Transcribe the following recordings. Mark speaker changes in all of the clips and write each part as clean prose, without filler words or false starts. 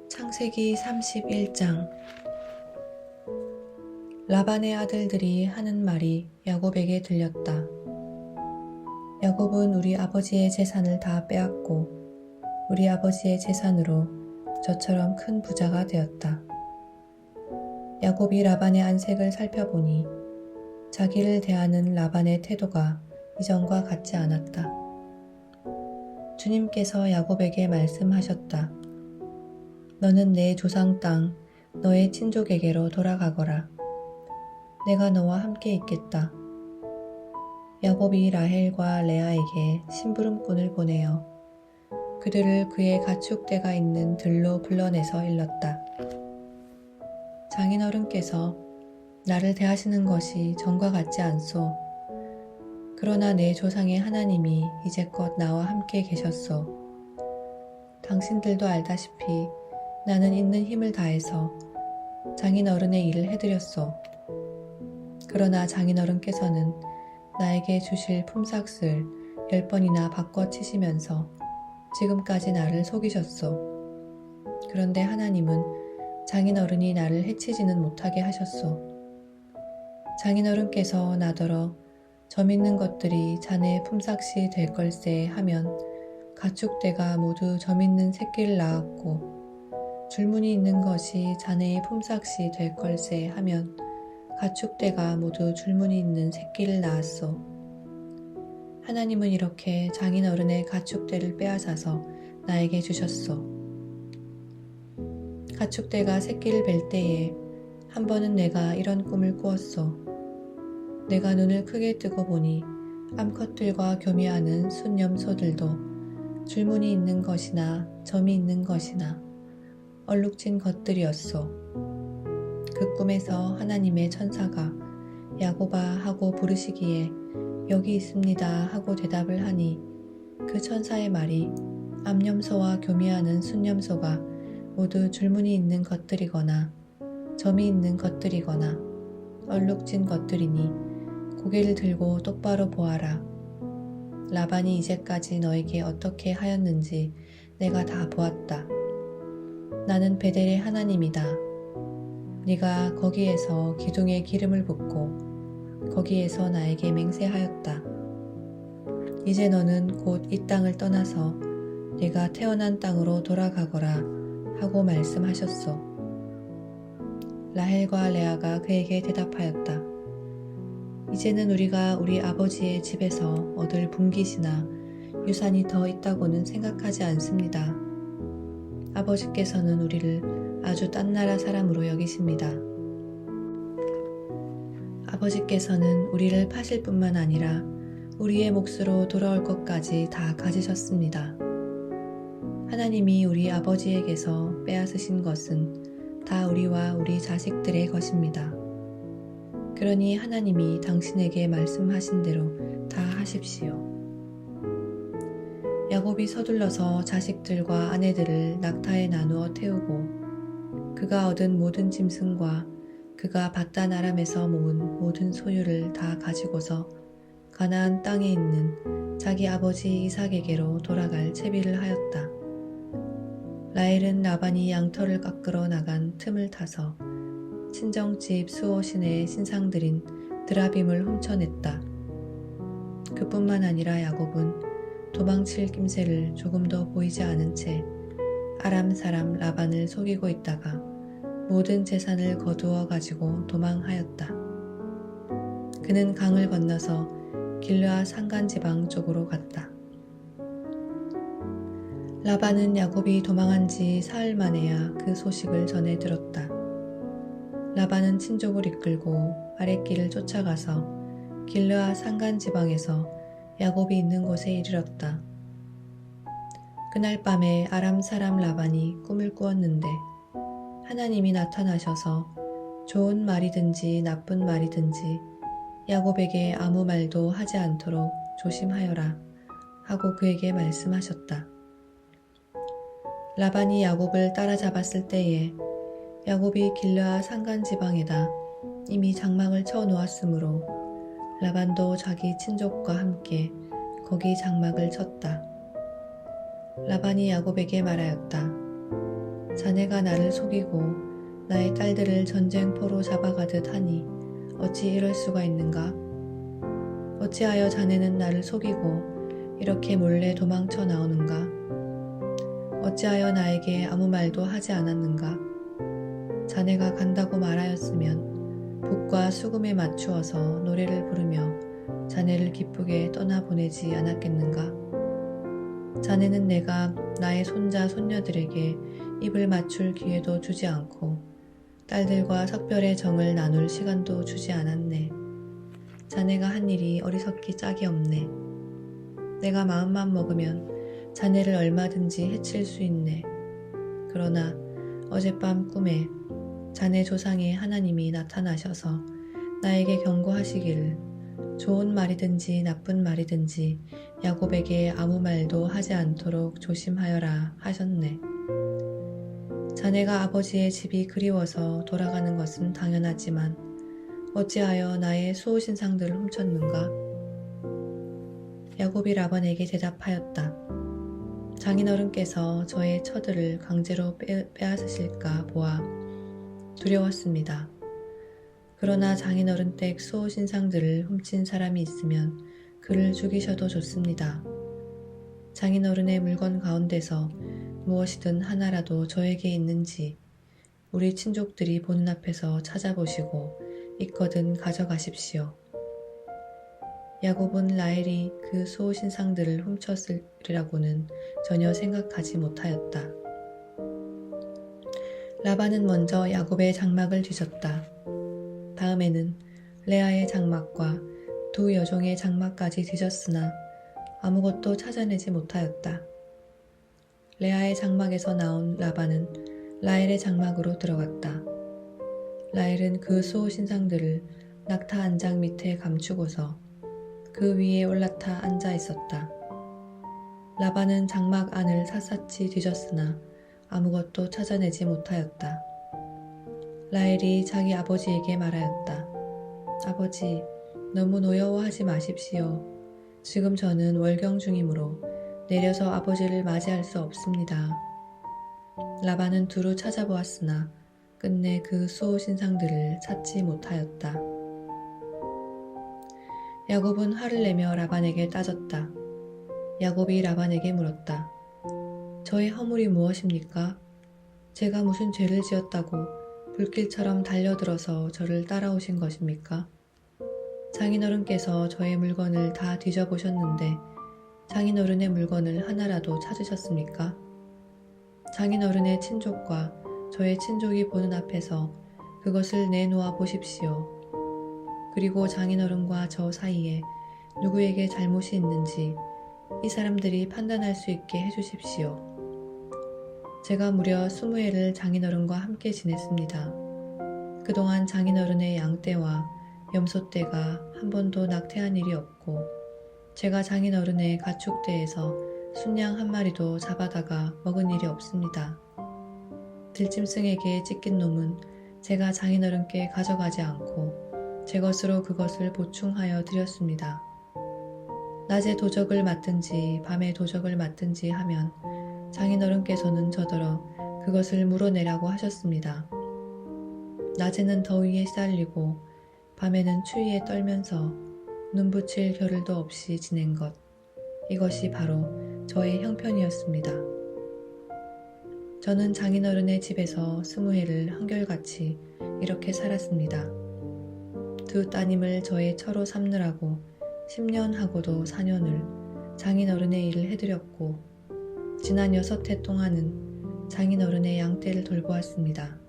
Speaker 1: 창세기 31장. 라반의 아들들이 하는 말이 야곱에게 들렸다. 야곱은 우리 아버지의 재산을 다 빼앗고 우리 아버지의 재산으로 저처럼 큰 부자가 되었다. 야곱이 라반의 안색을 살펴보니 자기를 대하는 라반의 태도가 이전과 같지 않았다. 주님께서 야곱에게 말씀하셨다. 너는 내 조상 땅, 너의 친족에게로 돌아가거라. 내가 너와 함께 있겠다. 야곱이 라헬과 레아에게 심부름꾼을 보내어 그들을 그의 가축대가 있는 들로 불러내서 일렀다. 장인어른께서 나를 대하시는 것이 전과 같지 않소. 그러나 내 조상의 하나님이 이제껏 나와 함께 계셨소. 당신들도 알다시피 나는 있는 힘을 다해서 장인어른의 일을 해드렸소. 그러나 장인어른께서는 나에게 주실 품삯을 10번이나 바꿔치시면서 지금까지 나를 속이셨소. 그런데 하나님은 장인어른이 나를 해치지는 못하게 하셨소. 장인어른께서 나더러 점 있는 것들이 자네의 품삯이 될 걸세 하면 가축대가 모두 점 있는 새끼를 낳았고 줄무늬 있는 것이 자네의 품삯이 될 걸세 하면 가축대가 모두 줄무늬 있는 새끼를 낳았소. 하나님은 이렇게 장인어른의 가축대를 빼앗아서 나에게 주셨소. 가축대가 새끼를 뵐 때에 한 번은 내가 이런 꿈을 꾸었소. 내가 눈을 크게 뜨고 보니 암컷들과 교미하는 순염소들도 줄무늬 있는 것이나 점이 있는 것이나 얼룩진 것들이었소. 그 꿈에서 하나님의 천사가 야곱아 하고 부르시기에 여기 있습니다 하고 대답을 하니 그 천사의 말이 암염소와 교미하는 순염소가 모두 줄무늬 있는 것들이거나 점이 있는 것들이거나 얼룩진 것들이니 고개를 들고 똑바로 보아라. 라반이 이제까지 너에게 어떻게 하였는지 내가 다 보았다. 나는 베델의 하나님이다. 네가 거기에서 기둥에 기름을 붓고 거기에서 나에게 맹세하였다. 이제 너는 곧 이 땅을 떠나서 네가 태어난 땅으로 돌아가거라 하고 말씀하셨소. 라헬과 레아가 그에게 대답하였다. 이제는 우리가 우리 아버지의 집에서 얻을 분깃이나 유산이 더 있다고는 생각하지 않습니다. 아버지께서는 우리를 아주 딴 나라 사람으로 여기십니다. 아버지께서는 우리를 파실 뿐만 아니라 우리의 몫으로 돌아올 것까지 다 가지셨습니다. 하나님이 우리 아버지에게서 빼앗으신 것은 다 우리와 우리 자식들의 것입니다. 그러니 하나님이 당신에게 말씀하신 대로 다 하십시오. 야곱이 서둘러서 자식들과 아내들을 낙타에 나누어 태우고 그가 얻은 모든 짐승과 그가 밧단 아람에서 모은 모든 소유를 다 가지고서 가나안 땅에 있는 자기 아버지 이삭에게로 돌아갈 채비를 하였다. 라헬은 라반이 양털을 깎으러 나간 틈을 타서 친정집 수호신의 신상들인 드라빔을 훔쳐냈다. 그뿐만 아니라 야곱은 도망칠 낌새를 조금도 보이지 않은 채 아람 사람 라반을 속이고 있다가 모든 재산을 거두어 가지고 도망하였다. 그는 강을 건너서 길르앗 산간지방 쪽으로 갔다. 라반은 야곱이 도망한 지 사흘 만에야 그 소식을 전해 들었다. 라반은 친족을 이끌고 아랫길을 쫓아가서 길르앗 산간지방에서 야곱이 있는 곳에 이르렀다. 그날 밤에 아람 사람 라반이 꿈을 꾸었는데 하나님이 나타나셔서 좋은 말이든지 나쁜 말이든지 야곱에게 아무 말도 하지 않도록 조심하여라 하고 그에게 말씀하셨다. 라반이 야곱을 따라잡았을 때에 야곱이 길르앗 산간지방에다 이미 장막을 쳐 놓았으므로 라반도 자기 친족과 함께 거기 장막을 쳤다. 라반이 야곱에게 말하였다. 자네가 나를 속이고 나의 딸들을 전쟁포로 잡아가듯 하니 어찌 이럴 수가 있는가? 어찌하여 자네는 나를 속이고 이렇게 몰래 도망쳐 나오는가? 어찌하여 나에게 아무 말도 하지 않았는가? 자네가 간다고 말하였으면 붓과 수금에 맞추어서 노래를 부르며 자네를 기쁘게 떠나보내지 않았겠는가? 자네는 내가 나의 손자 손녀들에게 입을 맞출 기회도 주지 않고 딸들과 석별의 정을 나눌 시간도 주지 않았네. 자네가 한 일이 어리석기 짝이 없네. 내가 마음만 먹으면 자네를 얼마든지 해칠 수 있네. 그러나 어젯밤 꿈에 자네 조상의 하나님이 나타나셔서 나에게 경고하시기를 좋은 말이든지 나쁜 말이든지 야곱에게 아무 말도 하지 않도록 조심하여라 하셨네. 자네가 아버지의 집이 그리워서 돌아가는 것은 당연하지만 어찌하여 나의 수호신상들을 훔쳤는가? 야곱이 라반에게 대답하였다. 장인어른께서 저의 처들을 강제로 빼앗으실까 보아 두려웠습니다. 그러나 장인어른 댁 수호신상들을 훔친 사람이 있으면 그를 죽이셔도 좋습니다. 장인어른의 물건 가운데서 무엇이든 하나라도 저에게 있는지 우리 친족들이 보는 앞에서 찾아보시고 있거든 가져가십시오. 야곱은 라헬이 그 수호신상들을 훔쳤으리라고는 전혀 생각하지 못하였다. 라반은 먼저 야곱의 장막을 뒤졌다. 다음에는 레아의 장막과 두 여종의 장막까지 뒤졌으나 아무것도 찾아내지 못하였다. 레아의 장막에서 나온 라반은 라헬의 장막으로 들어갔다. 라헬은 그 수호신상들을 낙타 안장 밑에 감추고서 그 위에 올라타 앉아 있었다. 라반은 장막 안을 샅샅이 뒤졌으나 아무것도 찾아내지 못하였다. 라헬이 자기 아버지에게 말하였다. 아버지, 너무 노여워하지 마십시오. 지금 저는 월경 중이므로 내려서 아버지를 맞이할 수 없습니다. 라반은 두루 찾아보았으나 끝내 그 수호신상들을 찾지 못하였다. 야곱은 화를 내며 라반에게 따졌다. 야곱이 라반에게 물었다. 저의 허물이 무엇입니까? 제가 무슨 죄를 지었다고 불길처럼 달려들어서 저를 따라오신 것입니까? 장인어른께서 저의 물건을 다 뒤져보셨는데 장인어른의 물건을 하나라도 찾으셨습니까? 장인어른의 친족과 저의 친족이 보는 앞에서 그것을 내놓아 보십시오. 그리고 장인어른과 저 사이에 누구에게 잘못이 있는지 이 사람들이 판단할 수 있게 해주십시오. 제가 무려 20해를 장인어른과 함께 지냈습니다. 그동안 장인어른의 양떼와 염소떼가 한 번도 낙태한 일이 없고 제가 장인어른의 가축대에서 순양 한 마리도 잡아다가 먹은 일이 없습니다. 들짐승에게 찢긴 놈은 제가 장인어른께 가져가지 않고 제 것으로 그것을 보충하여 드렸습니다. 낮에 도적을 맞든지 밤에 도적을 맞든지 하면 장인어른께서는 저더러 그것을 물어내라고 하셨습니다. 낮에는 더위에 시달리고 밤에는 추위에 떨면서 눈붙일 겨를도 없이 지낸 것, 이것이 바로 저의 형편이었습니다. 저는 장인어른의 집에서 20해를 한결같이 이렇게 살았습니다. 두 따님을 저의 처로 삼느라고 10년 하고도 4년을 장인어른의 일을 해드렸고 지난 6해 동안은 장인어른의 양떼를 돌보았습니다.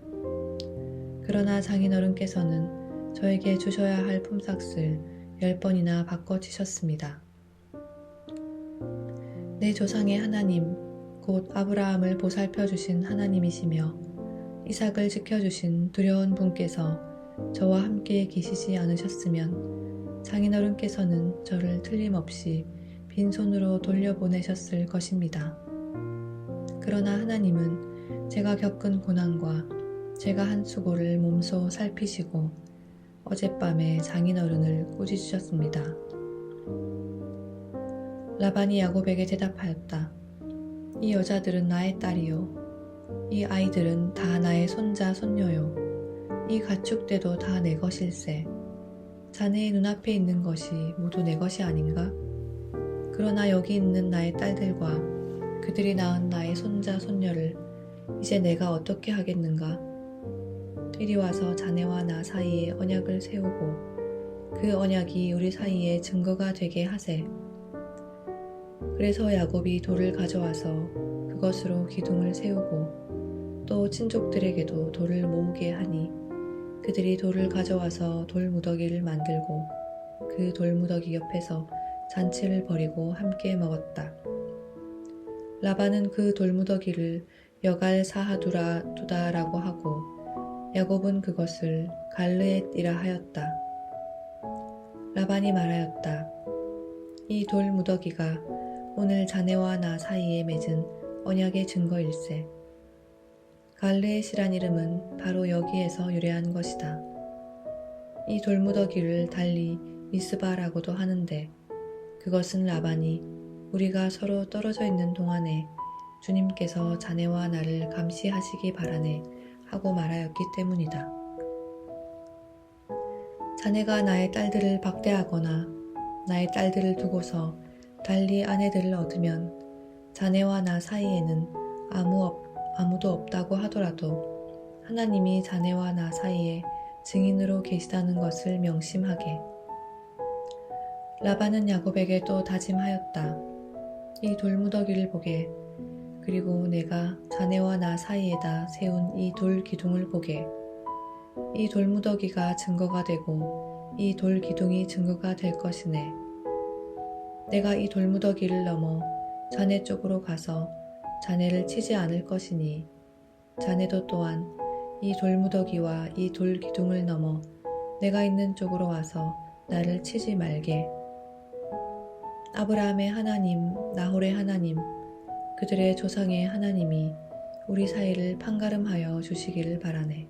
Speaker 1: 그러나 장인어른께서는 저에게 주셔야 할 품삯을 10번이나 바꿔치셨습니다. 내 조상의 하나님, 곧 아브라함을 보살펴 주신 하나님이시며 이삭을 지켜주신 두려운 분께서 저와 함께 계시지 않으셨으면 장인어른께서는 저를 틀림없이 빈손으로 돌려보내셨을 것입니다. 그러나 하나님은 제가 겪은 고난과 제가 한 수고를 몸소 살피시고 어젯밤에 장인어른을 꾸짖으셨습니다. 라반이 야곱에게 대답하였다. 이 여자들은 나의 딸이요. 이 아이들은 다 나의 손자, 손녀요. 이 가축대도 다 내 것일세. 자네의 눈앞에 있는 것이 모두 내 것이 아닌가? 그러나 여기 있는 나의 딸들과 그들이 낳은 나의 손자, 손녀를 이제 내가 어떻게 하겠는가? 이리 와서 자네와 나 사이에 언약을 세우고 그 언약이 우리 사이에 증거가 되게 하세. 그래서 야곱이 돌을 가져와서 그것으로 기둥을 세우고 또 친족들에게도 돌을 모으게 하니 그들이 돌을 가져와서 돌무더기를 만들고 그 돌무더기 옆에서 잔치를 벌이고 함께 먹었다. 라반은 그 돌무더기를 여갈 사하두다라고 하고 야곱은 그것을 갈르엣이라 하였다. 라반이 말하였다. 이 돌무더기가 오늘 자네와 나 사이에 맺은 언약의 증거일세. 갈르엣이란 이름은 바로 여기에서 유래한 것이다. 이 돌무더기를 달리 미스바라고도 하는데 그것은 라반이 우리가 서로 떨어져 있는 동안에 주님께서 자네와 나를 감시하시기 바라네 하고 말하였기 때문이다. 자네가 나의 딸들을 박대하거나 나의 딸들을 두고서 달리 아내들을 얻으면 자네와 나 사이에는 아무도 없다고 하더라도 하나님이 자네와 나 사이에 증인으로 계시다는 것을 명심하게. 라반은 야곱에게 또 다짐하였다. 이 돌무더기를 보게. 그리고 내가 자네와 나 사이에다 세운 이 돌 기둥을 보게. 이 돌무더기가 증거가 되고 이 돌 기둥이 증거가 될 것이네. 내가 이 돌무더기를 넘어 자네 쪽으로 가서 자네를 치지 않을 것이니 자네도 또한 이 돌무더기와 이 돌 기둥을 넘어 내가 있는 쪽으로 와서 나를 치지 말게. 아브라함의 하나님, 나홀의 하나님, 그들의 조상의 하나님이 우리 사이를 판가름하여 주시기를 바라네.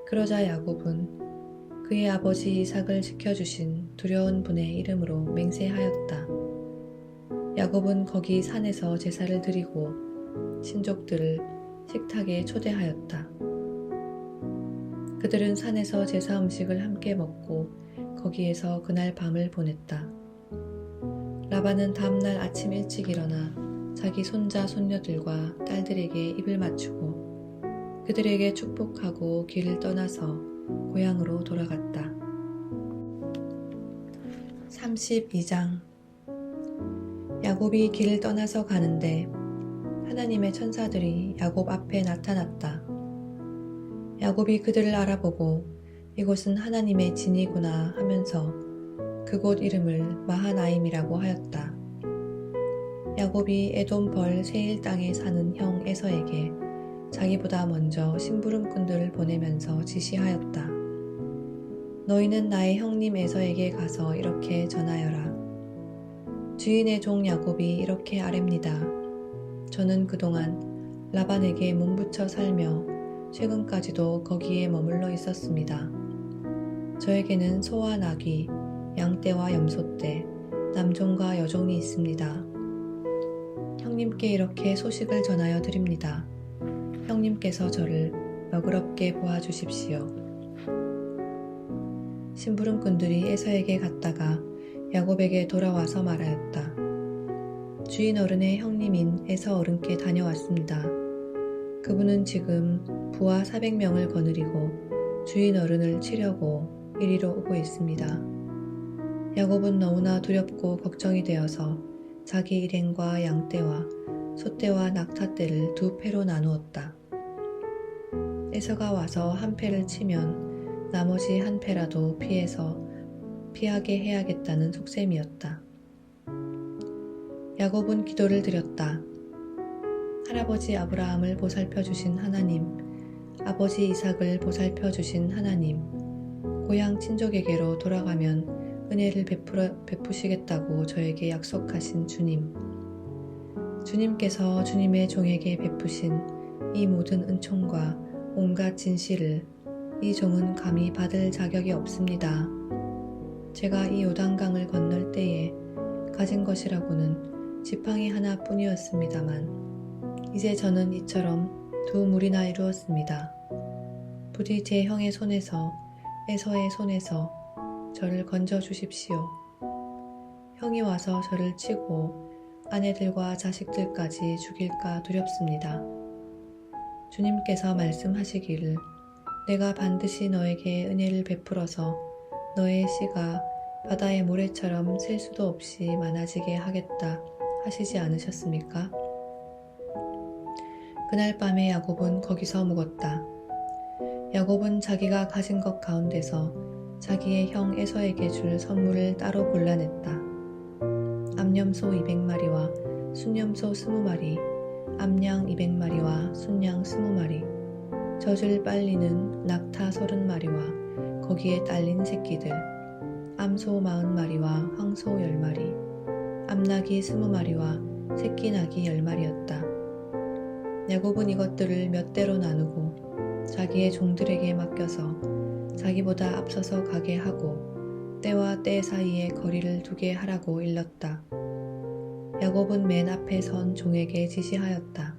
Speaker 1: 그러자 야곱은 그의 아버지 이삭을 지켜주신 두려운 분의 이름으로 맹세하였다. 야곱은 거기 산에서 제사를 드리고 친족들을 식탁에 초대하였다. 그들은 산에서 제사 음식을 함께 먹고 거기에서 그날 밤을 보냈다. 라반은 다음날 아침 일찍 일어나 자기 손자 손녀들과 딸들에게 입을 맞추고 그들에게 축복하고 길을 떠나서 고향으로 돌아갔다. 32장. 야곱이 길을 떠나서 가는데 하나님의 천사들이 야곱 앞에 나타났다. 야곱이 그들을 알아보고 이곳은 하나님의 진이구나 하면서 그곳 이름을 마하나임이라고 하였다. 야곱이 에돔 벌 세일 땅에 사는 형 에서에게 자기보다 먼저 심부름꾼들을 보내면서 지시하였다. 너희는 나의 형님 에서에게 가서 이렇게 전하여라. 주인의 종 야곱이 이렇게 아랩니다. 저는 그동안 라반에게 몸붙여 살며 최근까지도 거기에 머물러 있었습니다. 저에게는 소와 나귀, 양떼와 염소떼, 남종과 여종이 있습니다. 형님께 이렇게 소식을 전하여 드립니다. 형님께서 저를 너그럽게 보아주십시오. 심부름꾼들이 에서에게 갔다가 야곱에게 돌아와서 말하였다. 주인 어른의 형님인 에서 어른께 다녀왔습니다. 그분은 지금 부하 400명을 거느리고 주인 어른을 치려고 이리로 오고 있습니다. 야곱은 너무나 두렵고 걱정이 되어서 자기 일행과 양떼와 소떼와 낙타떼를 두 패로 나누었다. 에서가 와서 한 패를 치면 나머지 한 패라도 피하게 해야겠다는 속셈이었다. 야곱은 기도를 드렸다. 할아버지 아브라함을 보살펴 주신 하나님, 아버지 이삭을 보살펴 주신 하나님, 고향 친족에게로 돌아가면 은혜를 베푸시겠다고 저에게 약속하신 주님, 주님께서 주님의 종에게 베푸신 이 모든 은총과 온갖 진실을 이 종은 감히 받을 자격이 없습니다. 제가 이 요단강을 건널 때에 가진 것이라고는 지팡이 하나뿐이었습니다만 이제 저는 이처럼 두 무리나 이루었습니다. 부디 제 형의 손에서 에서의 손에서 저를 건져 주십시오. 형이 와서 저를 치고 아내들과 자식들까지 죽일까 두렵습니다. 주님께서 말씀하시기를 내가 반드시 너에게 은혜를 베풀어서 너의 씨가 바다의 모래처럼 셀 수도 없이 많아지게 하겠다 하시지 않으셨습니까? 그날 밤에 야곱은 거기서 묵었다. 야곱은 자기가 가진 것 가운데서 자기의 형 에서에게 줄 선물을 따로 골라냈다. 암염소 200마리와 순염소 20마리, 암양 200마리와 순양 20마리, 젖을 빨리는 낙타 30마리와 거기에 딸린 새끼들, 암소 40마리와 황소 10마리, 암나귀 20마리와 새끼 나귀 10마리였다. 야곱은 이것들을 몇 대로 나누고 자기의 종들에게 맡겨서 자기보다 앞서서 가게 하고 때와 때 사이에 거리를 두게 하라고 일렀다. 야곱은 맨 앞에 선 종에게 지시하였다.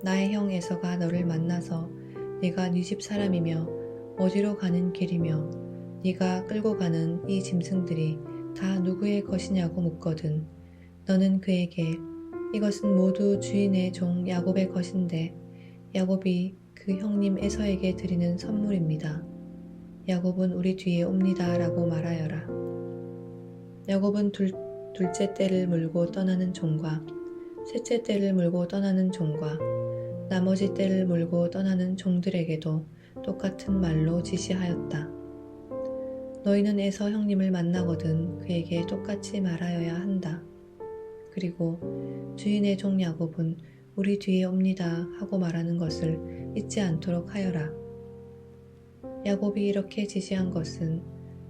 Speaker 1: 나의 형 에서가 너를 만나서 네가 네 집 사람이며 어디로 가는 길이며 네가 끌고 가는 이 짐승들이 다 누구의 것이냐고 묻거든 너는 그에게 이것은 모두 주인의 종 야곱의 것인데 야곱이 그 형님 에서에게 드리는 선물입니다. 야곱은 우리 뒤에 옵니다 라고 말하여라. 야곱은 둘째 떼를 물고 떠나는 종과 셋째 떼를 물고 떠나는 종과 나머지 떼를 물고 떠나는 종들에게도 똑같은 말로 지시하였다. 너희는 에서 형님을 만나거든 그에게 똑같이 말하여야 한다. 그리고 주인의 종 야곱은 우리 뒤에 옵니다 하고 말하는 것을 잊지 않도록 하여라. 야곱이 이렇게 지시한 것은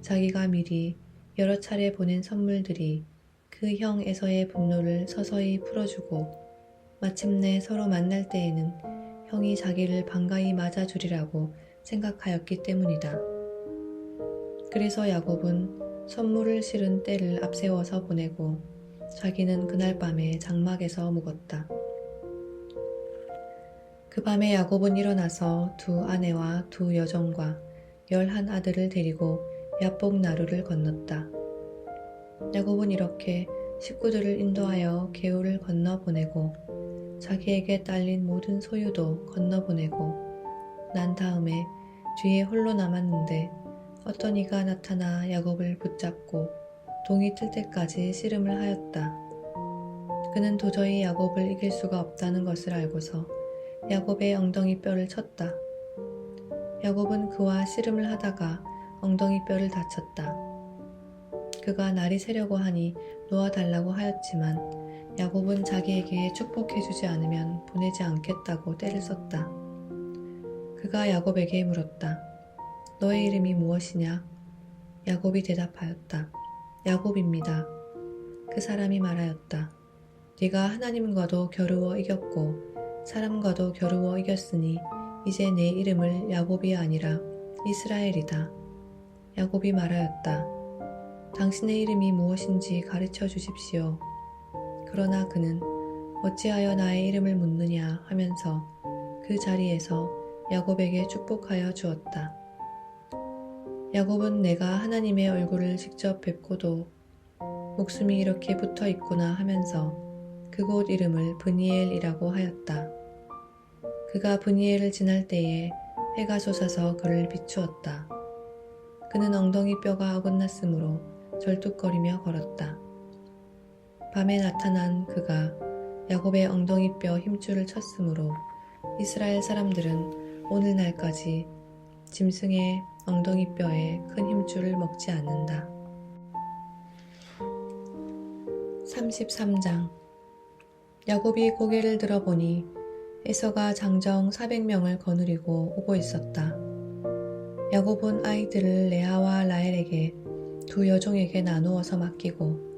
Speaker 1: 자기가 미리 여러 차례 보낸 선물들이 그 형 에서의 분노를 서서히 풀어주고 마침내 서로 만날 때에는 형이 자기를 반가이 맞아주리라고 생각하였기 때문이다. 그래서 야곱은 선물을 실은 떼를 앞세워서 보내고 자기는 그날 밤에 장막에서 묵었다. 그 밤에 야곱은 일어나서 두 아내와 두 여종과 11아들을 데리고 야복 나루를 건넜다. 야곱은 이렇게 식구들을 인도하여 개울을 건너 보내고 자기에게 딸린 모든 소유도 건너 보내고 난 다음에 뒤에 홀로 남았는데 어떤 이가 나타나 야곱을 붙잡고 동이 틀 때까지 씨름을 하였다. 그는 도저히 야곱을 이길 수가 없다는 것을 알고서 야곱의 엉덩이 뼈를 쳤다. 야곱은 그와 씨름을 하다가 엉덩이 뼈를 다쳤다. 그가 날이 새려고 하니 놓아달라고 하였지만 야곱은 자기에게 축복해주지 않으면 보내지 않겠다고 떼를 썼다. 그가 야곱에게 물었다. 너의 이름이 무엇이냐? 야곱이 대답하였다. 야곱입니다. 그 사람이 말하였다. 네가 하나님과도 겨루어 이겼고 사람과도 겨루어 이겼으니 이제 내 이름을 야곱이 아니라 이스라엘이다. 야곱이 말하였다. 당신의 이름이 무엇인지 가르쳐 주십시오. 그러나 그는 어찌하여 나의 이름을 묻느냐 하면서 그 자리에서 야곱에게 축복하여 주었다. 야곱은 내가 하나님의 얼굴을 직접 뵙고도 목숨이 이렇게 붙어 있구나 하면서 그곳 이름을 브니엘이라고 하였다. 그가 브니엘을 지날 때에 해가 솟아서 그를 비추었다. 그는 엉덩이 뼈가 어긋났으므로 절뚝거리며 걸었다. 밤에 나타난 그가 야곱의 엉덩이 뼈 힘줄을 쳤으므로 이스라엘 사람들은 오늘날까지 짐승의 엉덩이 뼈에 큰 힘줄을 먹지 않는다. 33장 야곱이 고개를 들어보니 에서가 장정 400명을 거느리고 오고 있었다. 야곱은 아이들을 레아와 라헬에게 두 여종에게 나누어서 맡기고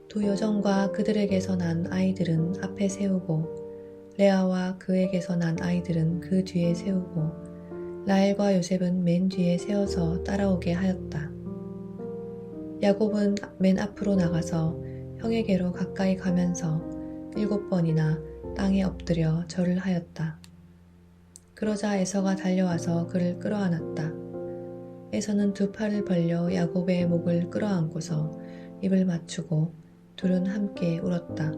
Speaker 1: 두 여종과 그들에게서 난 아이들은 앞에 세우고 레아와 그에게서 난 아이들은 그 뒤에 세우고 라헬과 요셉은 맨 뒤에 세워서 따라오게 하였다. 야곱은 맨 앞으로 나가서 형에게로 가까이 가면서 7번이나 땅에 엎드려 절을 하였다. 그러자 에서가 달려와서 그를 끌어안았다. 에서는 두 팔을 벌려 야곱의 목을 끌어안고서 입을 맞추고 둘은 함께 울었다.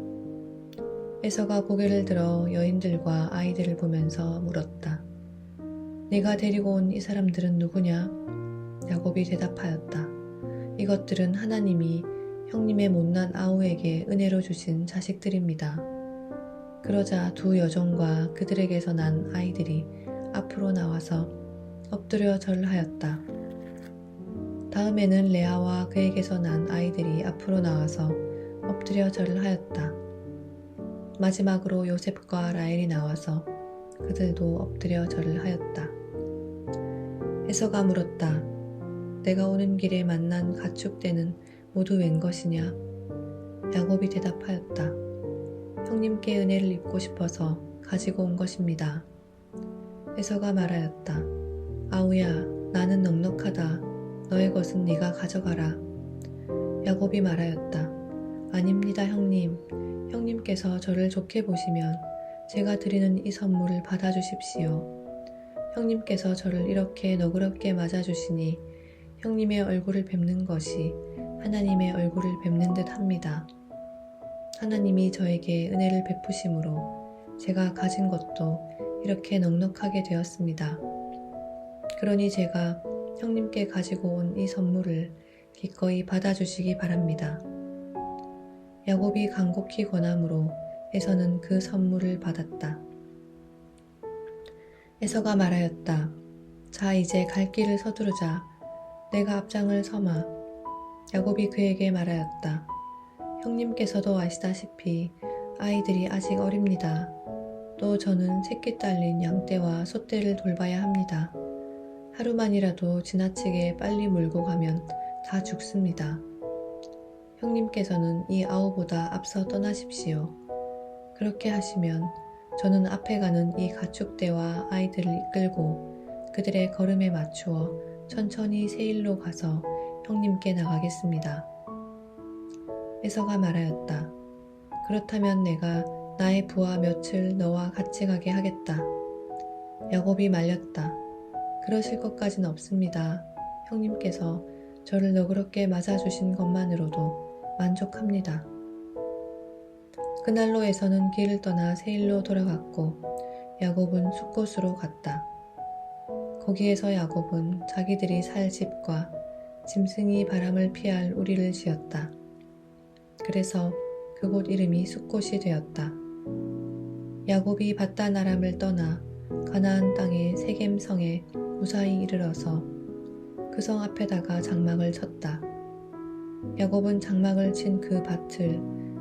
Speaker 1: 에서가 고개를 들어 여인들과 아이들을 보면서 물었다. 네가 데리고 온 이 사람들은 누구냐? 야곱이 대답하였다. 이것들은 하나님이 형님의 못난 아우에게 은혜로 주신 자식들입니다. 그러자 두 여종과 그들에게서 난 아이들이 앞으로 나와서 엎드려 절하였다. 다음에는 레아와 그에게서 난 아이들이 앞으로 나와서 엎드려 절하였다. 마지막으로 요셉과 라헬이 나와서 그들도 엎드려 절하였다. 에서가 물었다. 내가 오는 길에 만난 가축대는 모두 웬 것이냐? 야곱이 대답하였다. 형님께 은혜를 입고 싶어서 가지고 온 것입니다. 에서가 말하였다. 아우야, 나는 넉넉하다. 너의 것은 네가 가져가라. 야곱이 말하였다. 아닙니다, 형님. 형님께서 저를 좋게 보시면 제가 드리는 이 선물을 받아주십시오. 형님께서 저를 이렇게 너그럽게 맞아주시니 형님의 얼굴을 뵙는 것이 하나님의 얼굴을 뵙는 듯 합니다. 하나님이 저에게 은혜를 베푸심으로 제가 가진 것도 이렇게 넉넉하게 되었습니다. 그러니 제가 형님께 가지고 온 이 선물을 기꺼이 받아주시기 바랍니다. 야곱이 간곡히 권함으로 에서는 그 선물을 받았다. 에서가 말하였다. 자, 이제 갈 길을 서두르자. 내가 앞장을 서마. 야곱이 그에게 말하였다. 형님께서도 아시다시피 아이들이 아직 어립니다. 또 저는 새끼 딸린 양떼와 소떼를 돌봐야 합니다. 하루만이라도 지나치게 빨리 몰고 가면 다 죽습니다. 형님께서는 이 아우보다 앞서 떠나십시오. 그렇게 하시면 저는 앞에 가는 이 가축대와 아이들을 이끌고 그들의 걸음에 맞추어 천천히 세일로 가서 형님께 나가겠습니다. 에서가 말하였다. 그렇다면 내가 나의 부하 몇을 너와 같이 가게 하겠다. 야곱이 말렸다. 그러실 것까진 없습니다. 형님께서 저를 너그럽게 맞아주신 것만으로도 만족합니다. 그날로 에서는 길을 떠나 세일로 돌아갔고 야곱은 숫곳으로 갔다. 거기에서 야곱은 자기들이 살 집과 짐승이 바람을 피할 우리를 지었다. 그래서 그곳 이름이 숫곳이 되었다. 야곱이 밧단 아람을 떠나 가나안 땅의 세겜 성에 무사히 이르러서 그 성 앞에다가 장막을 쳤다. 야곱은 장막을 친 그 밭을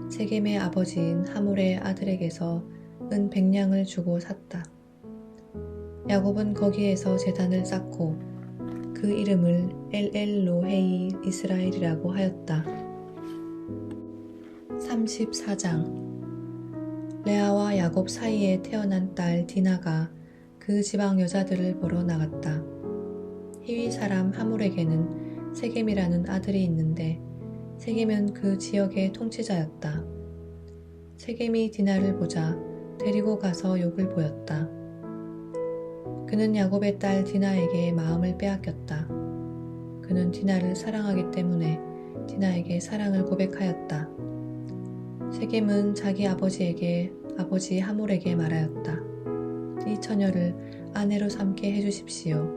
Speaker 1: 세겜의 아버지인 하몰의 아들에게서 은 100냥을 주고 샀다. 야곱은 거기에서 제단을 쌓고 그 이름을 엘엘로헤이 이스라엘이라고 하였다. 34장. 레아와 야곱 사이에 태어난 딸 디나가 그 지방 여자들을 보러 나갔다. 히위 사람 하몰에게는 세겜이라는 아들이 있는데 세겜은 그 지역의 통치자였다. 세겜이 디나를 보자 데리고 가서 욕을 보였다. 그는 야곱의 딸 디나에게 마음을 빼앗겼다. 그는 디나를 사랑하기 때문에 디나에게 사랑을 고백하였다. 세겜은 자기 아버지에게 아버지 하몰에게 말하였다. 이 처녀를 아내로 삼게 해주십시오.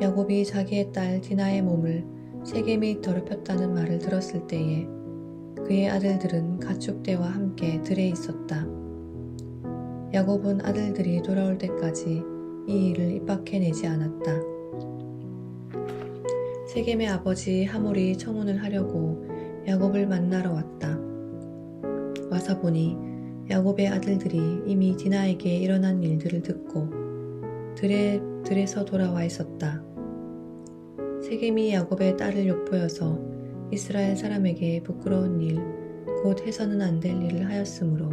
Speaker 1: 야곱이 자기의 딸 디나의 몸을 세겜이 더럽혔다는 말을 들었을 때에 그의 아들들은 가축대와 함께 들에 있었다. 야곱은 아들들이 돌아올 때까지 이 일을 입 밖에 내지 않았다. 세겜의 아버지 하몰이 청혼을 하려고 야곱을 만나러 왔다. 와서 보니 야곱의 아들들이 이미 디나에게 일어난 일들을 듣고 들에서 돌아와 있었다. 세겜이 야곱의 딸을 욕보여서 이스라엘 사람에게 부끄러운 일, 곧 해서는 안 될 일을 하였으므로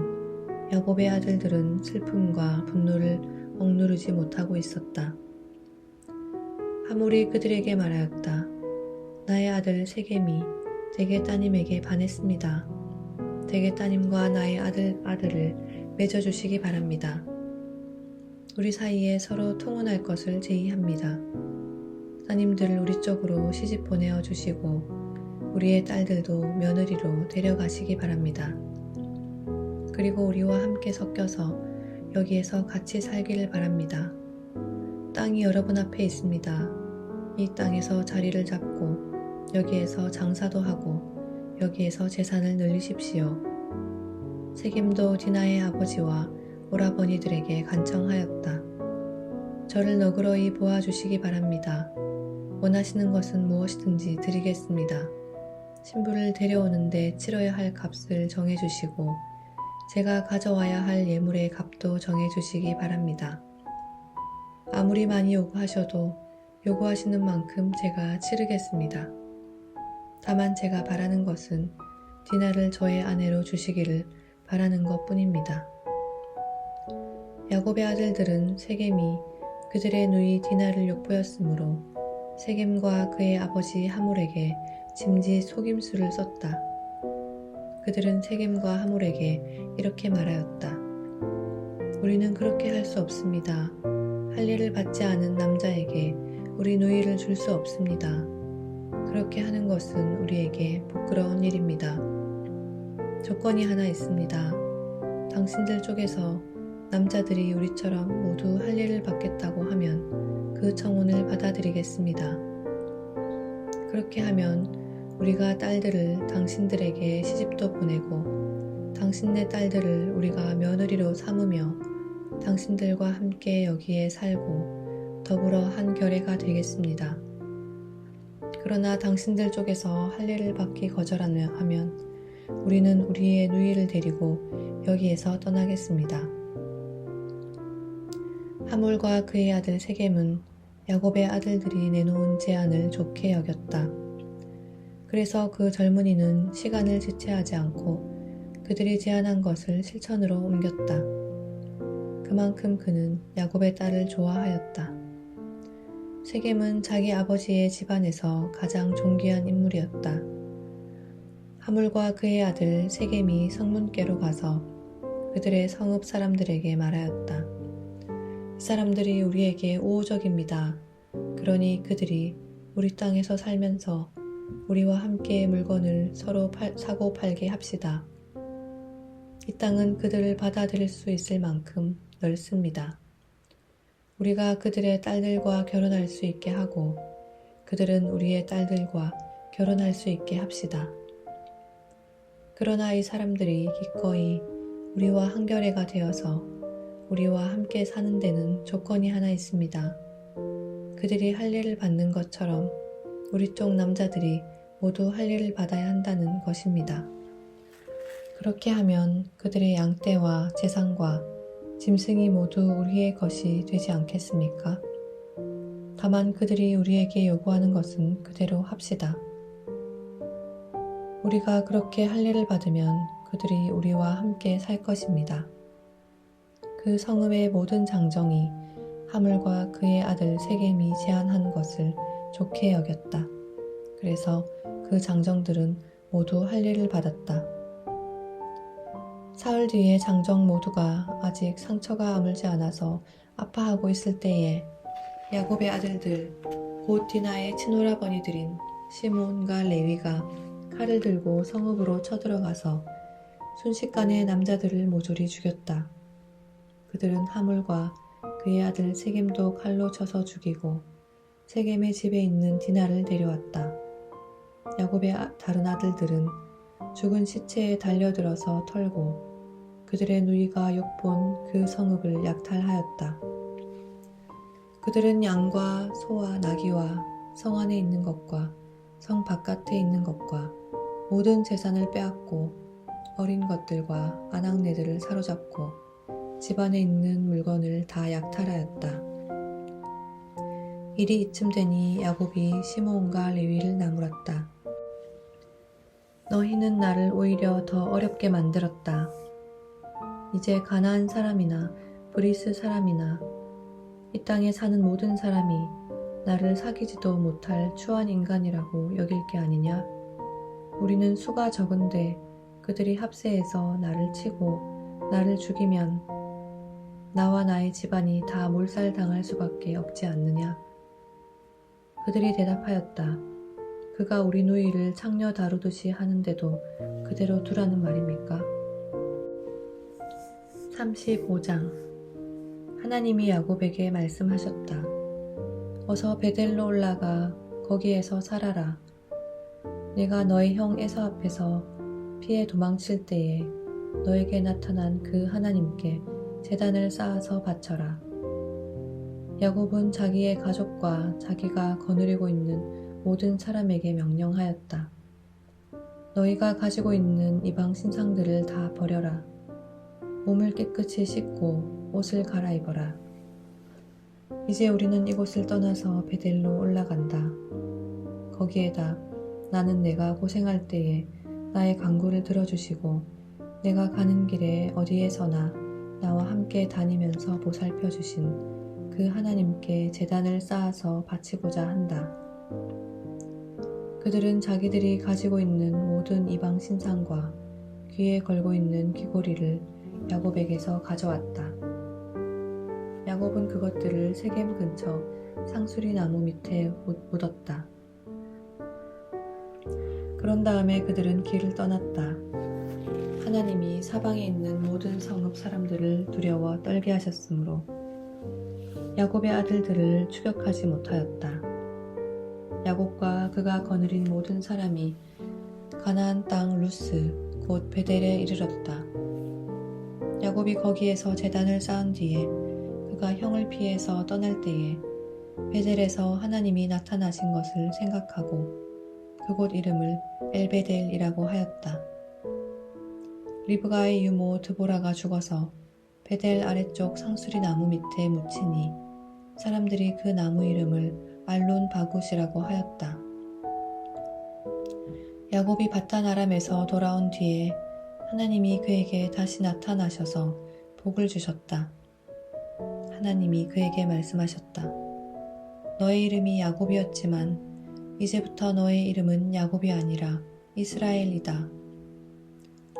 Speaker 1: 야곱의 아들들은 슬픔과 분노를 억누르지 못하고 있었다. 하몰이 그들에게 말하였다. 나의 아들 세겜이 대개 따님에게 반했습니다. 대개 따님과 나의 아들을 맺어주시기 바랍니다. 우리 사이에 서로 통혼할 것을 제의합니다. 따님들을 우리 쪽으로 시집 보내어 주시고 우리의 딸들도 며느리로 데려가시기 바랍니다. 그리고 우리와 함께 섞여서 여기에서 같이 살기를 바랍니다. 땅이 여러분 앞에 있습니다. 이 땅에서 자리를 잡고 여기에서 장사도 하고 여기에서 재산을 늘리십시오. 세겜도 디나의 아버지와 오라버니들에게 간청하였다. 저를 너그러이 보아주시기 바랍니다. 원하시는 것은 무엇이든지 드리겠습니다. 신부를 데려오는데 치러야 할 값을 정해주시고 제가 가져와야 할 예물의 값도 정해주시기 바랍니다. 아무리 많이 요구하셔도 요구하시는 만큼 제가 치르겠습니다. 다만 제가 바라는 것은 디나를 저의 아내로 주시기를 바라는 것뿐입니다. 야곱의 아들들은 세겜이 그들의 누이 디나를 욕보였으므로 세겜과 그의 아버지 하몰에게 짐짓 속임수를 썼다. 그들은 세겜과 하몰에게 이렇게 말하였다. 우리는 그렇게 할 수 없습니다. 할례를 받지 않은 남자에게 우리 누이를 줄 수 없습니다. 그렇게 하는 것은 우리에게 부끄러운 일입니다. 조건이 하나 있습니다. 당신들 쪽에서 남자들이 우리처럼 모두 할례를 받겠다고 하면 그 청혼을 받아들이겠습니다. 그렇게 하면 우리가 딸들을 당신들에게 시집도 보내고 당신네 딸들을 우리가 며느리로 삼으며 당신들과 함께 여기에 살고 더불어 한 결애가 되겠습니다. 그러나 당신들 쪽에서 할례를 받기 거절하면 우리는 우리의 누이를 데리고 여기에서 떠나겠습니다. 하몰과 그의 아들 세겜은 야곱의 아들들이 내놓은 제안을 좋게 여겼다. 그래서 그 젊은이는 시간을 지체하지 않고 그들이 제안한 것을 실천으로 옮겼다. 그만큼 그는 야곱의 딸을 좋아하였다. 세겜은 자기 아버지의 집안에서 가장 존귀한 인물이었다. 하몰과 그의 아들 세겜이 성문께로 가서 그들의 성읍 사람들에게 말하였다. 이 사람들이 우리에게 우호적입니다. 그러니 그들이 우리 땅에서 살면서 우리와 함께 물건을 서로 사고 팔게 합시다. 이 땅은 그들을 받아들일 수 있을 만큼 넓습니다. 우리가 그들의 딸들과 결혼할 수 있게 하고 그들은 우리의 딸들과 결혼할 수 있게 합시다. 그러나 이 사람들이 기꺼이 우리와 한결애가 되어서 우리와 함께 사는 데는 조건이 하나 있습니다. 그들이 할례를 받는 것처럼 우리 쪽 남자들이 모두 할례를 받아야 한다는 것입니다. 그렇게 하면 그들의 양떼와 재산과 짐승이 모두 우리의 것이 되지 않겠습니까? 다만 그들이 우리에게 요구하는 것은 그대로 합시다. 우리가 그렇게 할례를 받으면 그들이 우리와 함께 살 것입니다. 그 성읍의 모든 장정이 하물과 그의 아들 세겜이 제안한 것을 좋게 여겼다. 그래서 그 장정들은 모두 할례를 받았다. 사흘 뒤에 장정 모두가 아직 상처가 아물지 않아서 아파하고 있을 때에 야곱의 아들들 곧 디나의 친오라버니들인 시므온과 레위가 칼을 들고 성읍으로 쳐들어가서 순식간에 남자들을 모조리 죽였다. 그들은 하물과 그의 아들 세겜도 칼로 쳐서 죽이고 세겜의 집에 있는 디나를 데려왔다. 야곱의 다른 아들들은 죽은 시체에 달려들어서 털고 그들의 누이가 욕본 그 성읍을 약탈하였다. 그들은 양과 소와 나귀와 성 안에 있는 것과 성 바깥에 있는 것과 모든 재산을 빼앗고 어린 것들과 아낙네들을 사로잡고 집안에 있는 물건을 다 약탈하였다. 일이 이쯤 되니 야곱이 시므온과 레위를 나무랐다. 너희는 나를 오히려 더 어렵게 만들었다. 이제 가나안 사람이나 브리스 사람이나 이 땅에 사는 모든 사람이 나를 사귀지도 못할 추한 인간이라고 여길 게 아니냐? 우리는 수가 적은데 그들이 합세해서 나를 치고 나를 죽이면 나와 나의 집안이 다 몰살당할 수밖에 없지 않느냐? 그들이 대답하였다. 그가 우리 누이를 창녀 다루듯이 하는데도 그대로 두라는 말입니까? 35장. 하나님이 야곱에게 말씀하셨다. 어서 베델로 올라가 거기에서 살아라. 내가 너의 형 에서 앞에서 피해 도망칠 때에 너에게 나타난 그 하나님께 제단을 쌓아서 바쳐라. 야곱은 자기의 가족과 자기가 거느리고 있는 모든 사람에게 명령하였다. 너희가 가지고 있는 이방 신상들을 다 버려라. 몸을 깨끗이 씻고 옷을 갈아입어라. 이제 우리는 이곳을 떠나서 베델로 올라간다. 거기에다 나는 내가 고생할 때에 나의 간구를 들어주시고 내가 가는 길에 어디에서나 나와 함께 다니면서 보살펴 주신 그 하나님께 제단을 쌓아서 바치고자 한다. 그들은 자기들이 가지고 있는 모든 이방 신상과 귀에 걸고 있는 귀고리를 야곱에게서 가져왔다. 야곱은 그것들을 세겜 근처 상수리 나무 밑에 묻었다. 그런 다음에 그들은 길을 떠났다. 하나님이 사방에 있는 모든 성읍 사람들을 두려워 떨게 하셨으므로 야곱의 아들들을 추격하지 못하였다. 야곱과 그가 거느린 모든 사람이 가나안 땅 루스 곧 베델에 이르렀다. 야곱이 거기에서 제단을 쌓은 뒤에 그가 형을 피해서 떠날 때에 베델에서 하나님이 나타나신 것을 생각하고 그곳 이름을 엘베델이라고 하였다. 리브가의 유모 드보라가 죽어서 베델 아래쪽 상수리 나무 밑에 묻히니 사람들이 그 나무 이름을 알론 바굿이라고 하였다. 야곱이 바단 아람에서 돌아온 뒤에 하나님이 그에게 다시 나타나셔서 복을 주셨다. 하나님이 그에게 말씀하셨다. 너의 이름이 야곱이었지만 이제부터 너의 이름은 야곱이 아니라 이스라엘이다.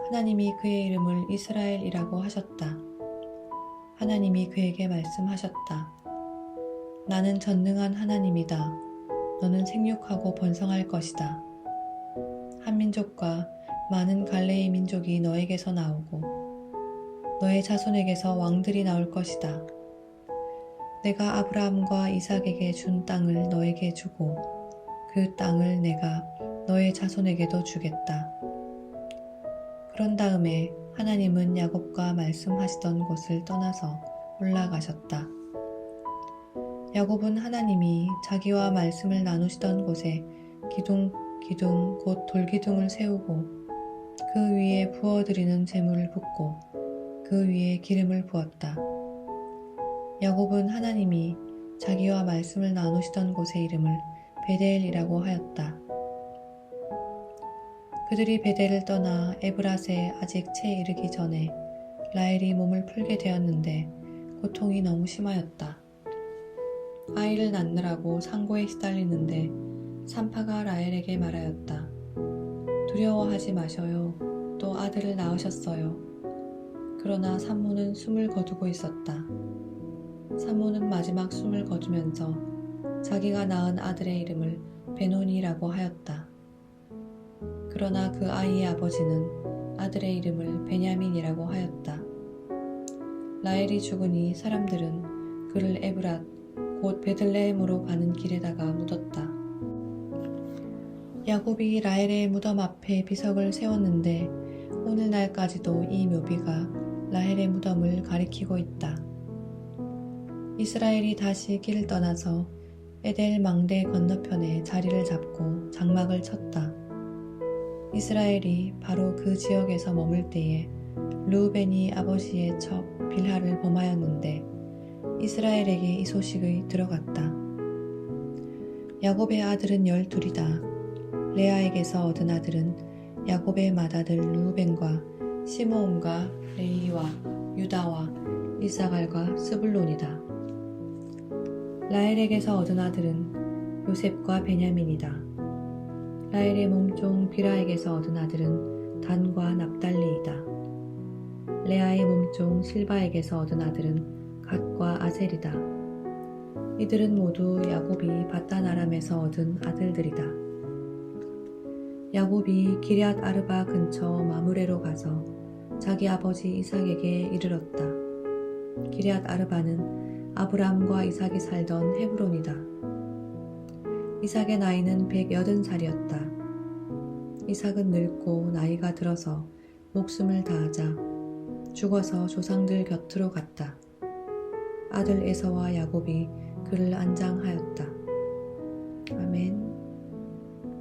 Speaker 1: 하나님이 그의 이름을 이스라엘이라고 하셨다. 하나님이 그에게 말씀하셨다. 나는 전능한 하나님이다. 너는 생육하고 번성할 것이다. 한 민족과 많은 갈레의 민족이 너에게서 나오고 너의 자손에게서 왕들이 나올 것이다. 내가 아브라함과 이삭에게 준 땅을 너에게 주고 그 땅을 내가 너의 자손에게도 주겠다. 그런 다음에 하나님은 야곱과 말씀하시던 곳을 떠나서 올라가셨다. 야곱은 하나님이 자기와 말씀을 나누시던 곳에 기둥 곧 돌기둥을 세우고 그 위에 부어드리는 제물을 붓고 그 위에 기름을 부었다. 야곱은 하나님이 자기와 말씀을 나누시던 곳의 이름을 베델이라고 하였다. 그들이 베델을 떠나 에브랏에 아직 채 이르기 전에 라헬이 몸을 풀게 되었는데 고통이 너무 심하였다. 아이를 낳느라고 상고에 시달리는데 산파가 라헬에게 말하였다. 두려워하지 마셔요. 또 아들을 낳으셨어요. 그러나 산모는 숨을 거두고 있었다. 산모는 마지막 숨을 거두면서 자기가 낳은 아들의 이름을 베노니라고 하였다. 그러나 그 아이의 아버지는 아들의 이름을 베냐민이라고 하였다. 라헬이 죽으니 사람들은 그를 에브랏 곧 베들레헴으로 가는 길에다가 묻었다. 야곱이 라헬의 무덤 앞에 비석을 세웠는데 오늘날까지도 이 묘비가 라헬의 무덤을 가리키고 있다. 이스라엘이 다시 길을 떠나서 에델 망대 건너편에 자리를 잡고 장막을 쳤다. 이스라엘이 바로 그 지역에서 머물 때에 르우벤이 아버지의 첩 빌하를 범하였는데 이스라엘에게 이 소식이 들어갔다. 야곱의 아들은 12이다. 레아에게서 얻은 아들은 야곱의 맏아들 르우벤과 시므온과 레위와 유다와 이사갈과 스불론이다. 라헬에게서 얻은 아들은 요셉과 베냐민이다. 라헬의 몸종 비라에게서 얻은 아들은 단과 납달리이다. 레아의 몸종 실바에게서 얻은 아들은 갓과 아셀이다. 이들은 모두 야곱이 바단 아람에서 얻은 아들들이다. 야곱이 기럇 아르바 근처 마므레로 가서 자기 아버지 이삭에게 이르렀다. 기럇 아르바는 아브람과 이삭이 살던 헤브론이다. 이삭의 나이는 180살이었다. 이삭은 늙고 나이가 들어서 목숨을 다하자 죽어서 조상들 곁으로 갔다. 아들 에서와 야곱이 그를 안장하였다. 아멘.